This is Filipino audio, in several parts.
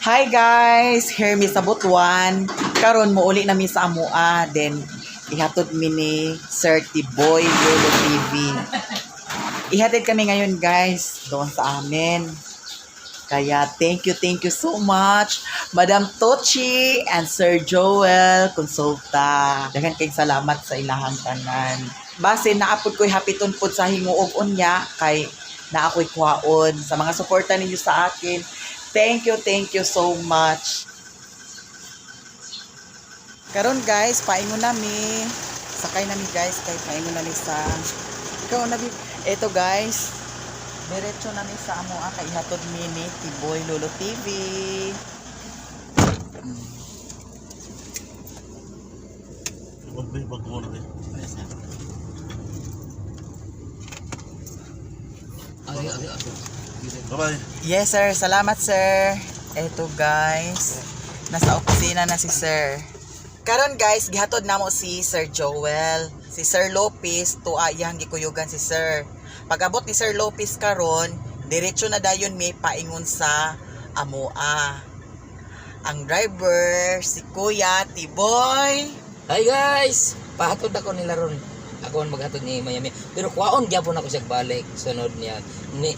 Hi guys, here mi sa Butuan. Karon mo uli na mi sa amua, then ihatod mi ni Sir Tiboy Lolo TV. Ihatid kami ngayon guys doon sa amin. Kaya thank you so much Madam Tochi and Sir Joel Consulta. Daghan kay salamat sa ilahang tanan. Base naapod ko'y hapiton pod sa hinguog unya kay na ako'y kuhaon sa mga suporta ninyo sa akin. Thank you so much. Karon guys, paingon nami. Sakay nami guys, kay paingon nami sa ikaw nabi. Eto guys, diretso nami sa amo kay ihatod mi ni Tiboy Lolo TV. Bye-bye. Yes sir, salamat sir. Eto guys, nasa opisina na si sir. Karon guys, gihatod namo si Sir Joel, si Sir Lopez tuwa iyang gikuyugan si sir. Pag-abot ni Sir Lopez karon, diretso na dayon mi paingon sa amoa. Ang driver si Kuya Tiboy. Hi guys, pahatod ako nila ron. Ako ang maghatod ni Miami. Pero kuwaon gyapon ako siya balik sunod niya. Ni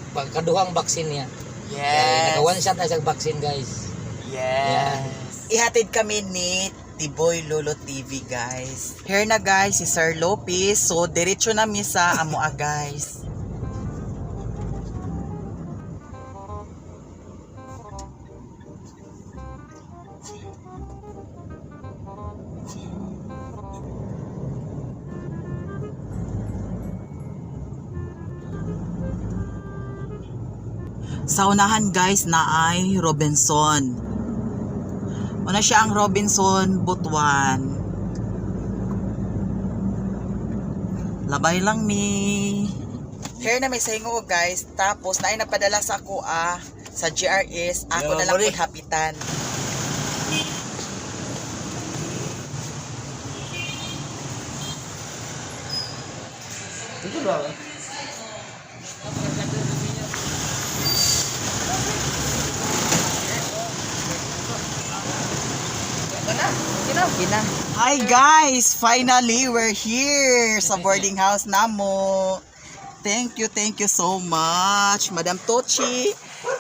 pagkaduhang baksin niya. Yes. Naka one shot na siya baksin guys. Yes. Ihatid kami ni Tiboy Lolo TV guys. Here na guys si Sir Lopez. So diretso na mi sa amoa guys. Sa unahan guys na ay Robinson. Una siya ang Robinson Butuan. Labay lang ni. Here na may sahingo guys. Tapos na ay napadala sa ako sa GRS. Ako na lang po hapitan. Ito ba? Hi guys! Finally, we're here sa boarding house namo. Thank you so much Madam Tochi,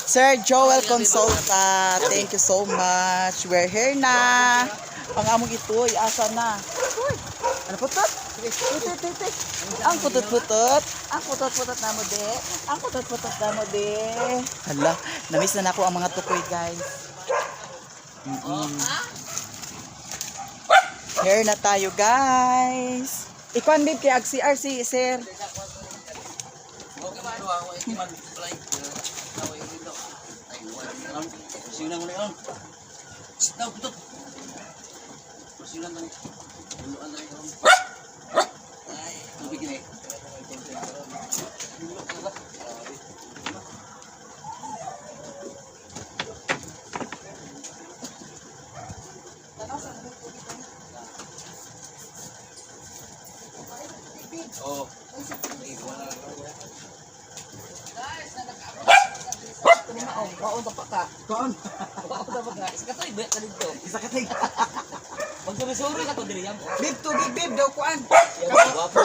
Sir Joel Consulta. Thank you so much. We're here na. Pangamong ito'y asa na. Ano putot? Ang putot-putot. Ang putot-putot na mo de. Ang putot-putot na mo de. Hala, namiss na ako ang mga tukoy guys. Here na tayo guys. Ikuan babe kay AgCRC sir. Oh. Kaon pa ka. Kaon pa ka. Isa ka bet ka dito. Isa ka tay. Magsuri-suri ka to diri yan. Bib daw kuan. Wapo.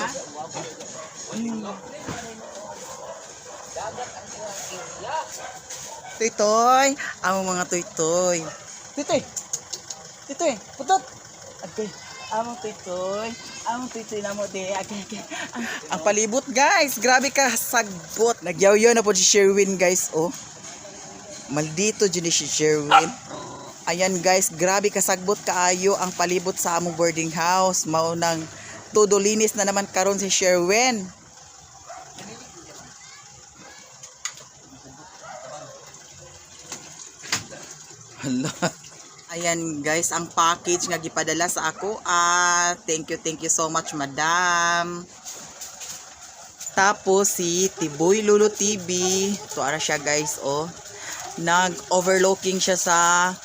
Tuytoy, ang mga tuytoy. Tuytoy, putot. Okay. Among tuytoy na mo de. Okay. Ang palibot guys, grabe ka sagbot. Nagyaw-yaw na po si Sherwin guys, oh. Maldito dyan si Sherwin. Ayan guys, grabe ka sagbot kaayo ang palibot sa among boarding house. Maunang todo linis na naman karon si Sherwin. Hala. Ayan guys, ang package nga gipadala sa ako. Thank you so much madam. Tapos si Tiboy Lolo TV. Tuara siya guys, oh. Nag-overlooking siya sa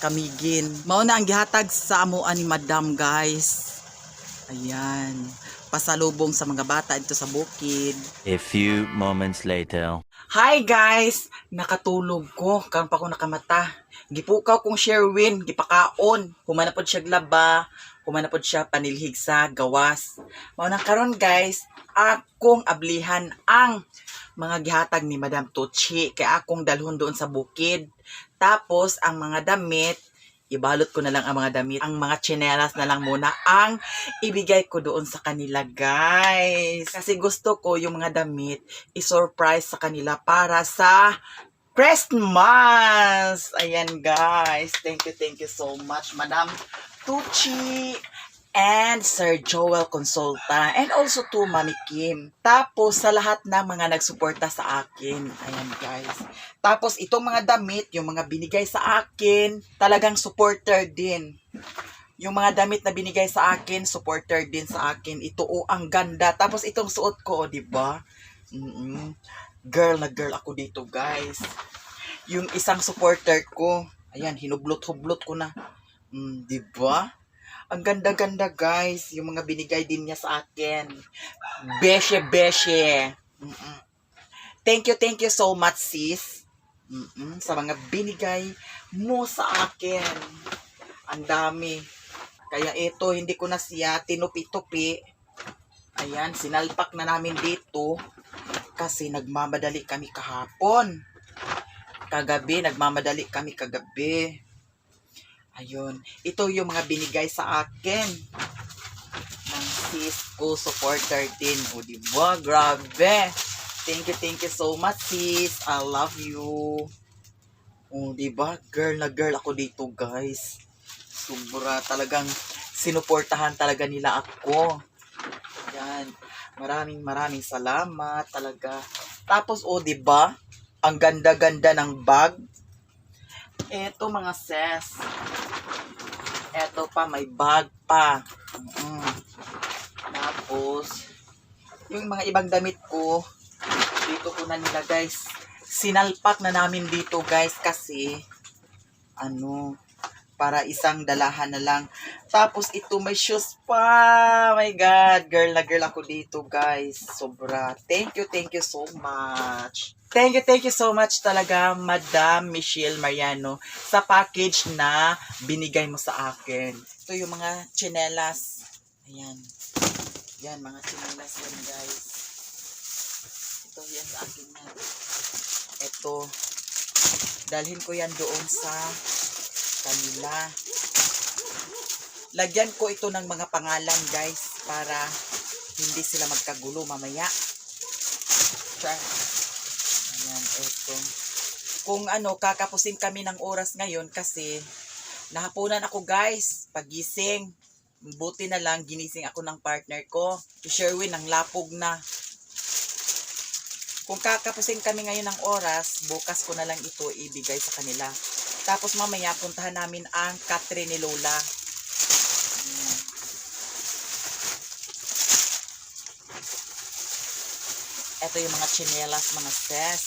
Kamigin. Mao na ang gihatag sa amuan ni madam guys. Ayan. Pasalubong sa mga bata dito sa bukid. A few moments later. Hi guys! Nakatulog ko. Karon pa ako nakamata. Gipukaw kong Sherwin. Gipakaon. Humanapod siya glaba. Humanapod siya panilhig sa gawas. Maunang karon guys, akong ablihan ang mga gihatag ni Madam Tuchi. Kaya akong dalhon doon sa bukid. Tapos, ang mga damit, ibalot ko na lang ang mga damit. Ang mga tsinelas na lang muna ang ibigay ko doon sa kanila, guys. Kasi gusto ko yung mga damit i-surprise sa kanila para sa Christmas. Ayan, guys. Thank you so much, Madam Tuchi and Sir Joel Consulta, and also to Mami Kim. Tapos sa lahat ng mga nagsuporta sa akin. Ayan guys. Tapos itong mga damit, yung mga binigay sa akin, talagang supporter din. Yung mga damit na binigay sa akin, supporter din sa akin. Ito ang ganda. Tapos itong suot ko, di ba? Girl na girl ako dito guys. Yung isang supporter ko, ayan, hinublot-hublot ko na. Di ba? Ang ganda-ganda guys, yung mga binigay din niya sa akin. Beshe. Thank you so much sis. Sa mga binigay mo sa akin. Ang dami. Kaya ito, hindi ko na siya tinupi-tupi. Ayan, sinalpak na namin dito. Kasi nagmamadali kami kahapon. Nagmamadali kami kagabi. Ayun. Ito yung mga binigay sa akin ng sis ko, supporter din. O, diba? Grabe. Thank you so much, sis. I love you. O, diba? Girl na girl ako dito, guys. Sobra. Talagang sinuportahan talaga nila ako. Yan. Maraming salamat talaga. Tapos, o, diba? Ang ganda-ganda ng bag. Eto, mga sis. Eto pa, may bag pa. Tapos, yung mga ibang damit ko, dito ko na nila guys. Sinalpak na namin dito guys kasi, para isang dalahan na lang. Tapos, ito may shoes pa. My God, girl na girl ako dito guys. Sobra. Thank you so much. Thank you so much talaga, Madam Michelle Mariano, sa package na binigay mo sa akin. Ito yung mga tsinelas. Ayan. Yan, mga tsinelas yan, guys. Ito yan sa akin yan. Ito. Dalhin ko yan doon sa kanila. Lagyan ko ito ng mga pangalan, guys, para hindi sila magkagulo mamaya. Char. Ayan, ito. Kung kakapusin kami ng oras ngayon kasi nahapunan ako guys, pagising. Buti na lang, ginising ako ng partner ko. Si Sherwin, ang lapog na. Kung kakapusin kami ngayon ng oras, bukas ko na lang ito ibigay sa kanila. Tapos mamaya, puntahan namin ang katre ni Lola. Ayan. Ito yung mga tsinelas, mga sis.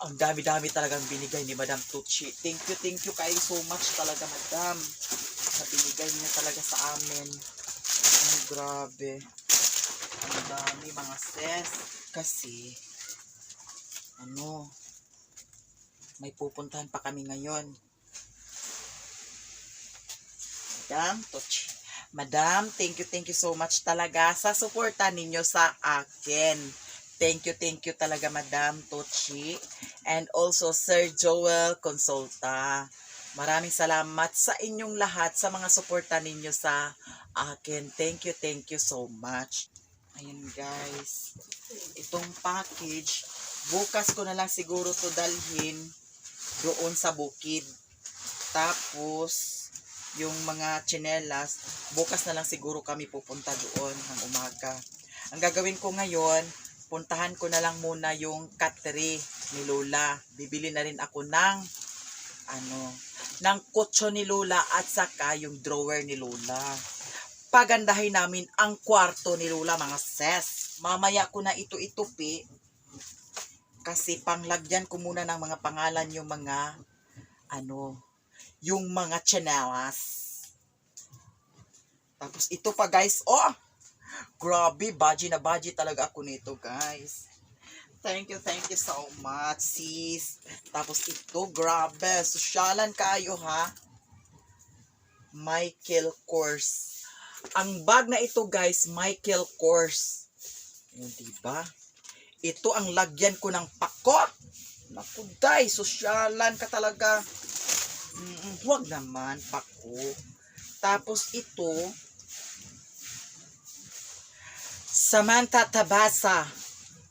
Ang dami-dami talagang binigay ni Madam Tuchi. Thank you kayo so much talaga, Madam. Na binigay niya talaga sa amin. Ay, grabe. Ang dami, mga sis. Kasi, may pupuntahan pa kami ngayon. Madam Tuchi. Madam, thank you so much talaga sa suporta ninyo sa akin. Thank you talaga, Madam Tuchi. And also, Sir Joel Consulta. Maraming salamat sa inyong lahat sa mga suporta ninyo sa akin. Thank you so much. Ayun guys. Itong package, bukas ko na lang siguro to dalhin doon sa bukid. Tapos, yung mga tsinelas, bukas na lang siguro kami pupunta doon ng umaga. Ang gagawin ko ngayon, puntahan ko na lang muna yung katre ni Lola. Bibili na rin ako ng kutso ni Lola at saka yung drawer ni Lola. Pagandahin namin ang kwarto ni Lola, mga sis. Mamaya ko na ito itupi kasi panglagyan ko muna ng mga pangalan yung mga yung mga tsinelas. Tapos ito pa guys, grabe, baji na baji talaga ako nito guys. Thank you so much, sis. Tapos ito, grabe. Sosyalan kayo, ha? Michael Kors. Ang bag na ito, guys, Michael Kors. Yung diba? Ito ang lagyan ko ng pakot. Naku, day, sosyalan ka talaga. Huwag naman, pako. Tapos ito, Samantha Tabasa.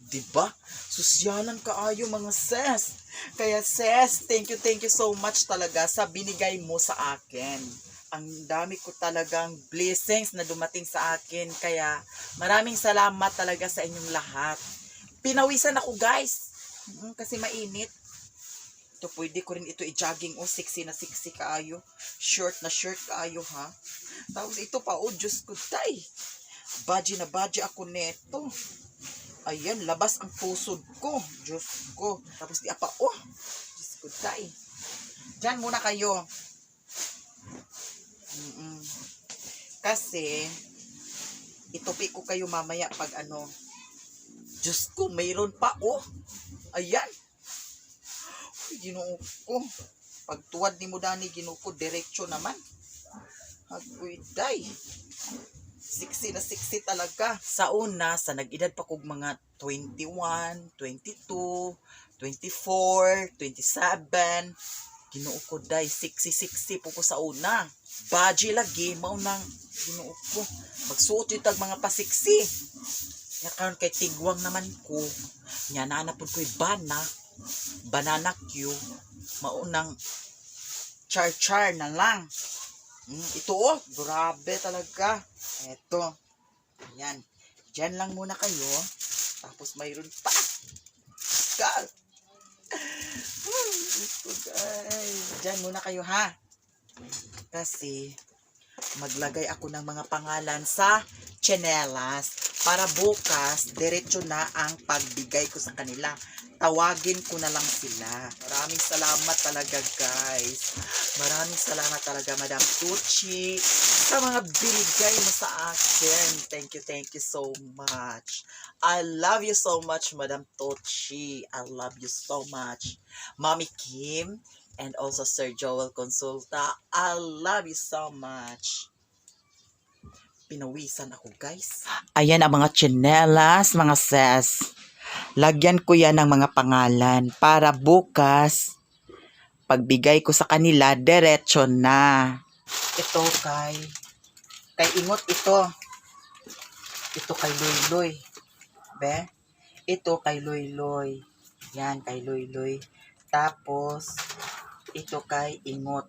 Diba? Sosyalan kaayo mga sis. Kaya sis, thank you so much talaga sa binigay mo sa akin. Ang dami ko talagang blessings na dumating sa akin. Kaya maraming salamat talaga sa inyong lahat. Pinawisan ako guys. Kasi mainit. Ito pwede ko rin ito i-jogging. Oh, sexy na sexy kaayo. Short na short kaayo ha. Tapos ito pa, oh Diyos ko tay. Baji na baji ako neto. Ayan, labas ang pusod ko. Diyos ko. Tapos di apa, oh. Diyos ko tay. Diyan muna kayo. Kasi itupi ko kayo mamaya pag ano. Diyos ko, mayroon pa oh. Ayan. Uy, Ginoo ko. Pag tuwad ni mo dani Ginoo ko, diretso naman. Agoy day. Sexy na sexy talaga. Sa una, sa nag-edad pa kog mga 21, 22, 24, 27. Ginoo ko day, sexy po ko sa una. Baji lagi, maunang Ginoo ko. Magsuot yung tag mga pasiksi. Nga karon kay tigwang naman ko. Nya nanapod ko'y banana Q. Maunang char na lang. Ito oh, grabe talaga. Eto. Ayan. Diyan lang muna kayo. Tapos mayroon pa. God. Diyan muna kayo ha. Kasi maglagay ako ng mga pangalan sa tsinelas para bukas diretso na ang pagbigay ko sa kanila. Tawagin ko na lang sila. Maraming salamat talaga guys. Maraming salamat talaga Madam Tucci sa mga binigay mo sa akin. Thank you so much. I love you so much Madam Tucci. I love you so much. Mommy Kim and also Sir Joel Consulta. I love you so much. Pinawisan ako guys. Ayan ang mga tsinelas, mga sis. Lagyan ko yan ng mga pangalan para bukas pagbigay ko sa kanila diretso na. Ito kay Ingot ito. Ito kay Loy. Be? Ito kay Loy. Yan kay Loy. Tapos ito kay Ingot.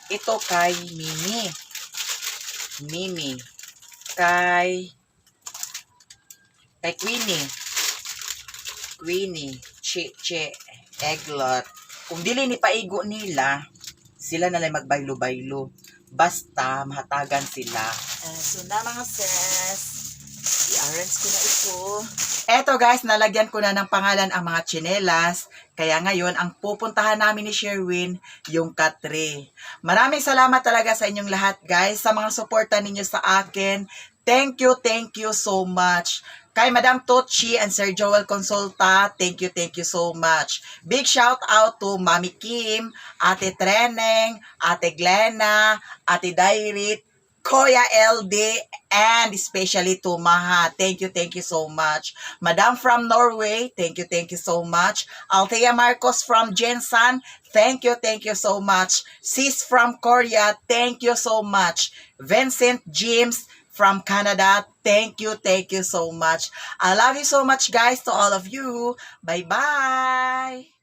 Ito kay Mimi. Kay Queenie, Che, Eglot. Kung dili ni paigo nila, sila na lang magbaylo-baylo. Basta, mahatagan sila. So na mga sis, i-arrange ko na ito. Eto guys, nalagyan ko na ng pangalan ang mga tsinelas. Kaya ngayon, ang pupuntahan namin ni Sherwin, yung Katre. Maraming salamat talaga sa inyong lahat guys, sa mga suporta ninyo sa akin. Thank you so much. Kay Madam Tucci and Sir Joel Consulta, thank you so much. Big shout out to Mami Kim, Ate Treneng, Ate Glenna, Ate Dairit, Kuya LD, and especially to Maha. Thank you so much. Madam from Norway, thank you so much. Althea Marcos from Jensan, thank you so much. Sis from Korea, thank you so much. Vincent James from Canada, thank you so much. I love you so much guys, to all of you. Bye-bye.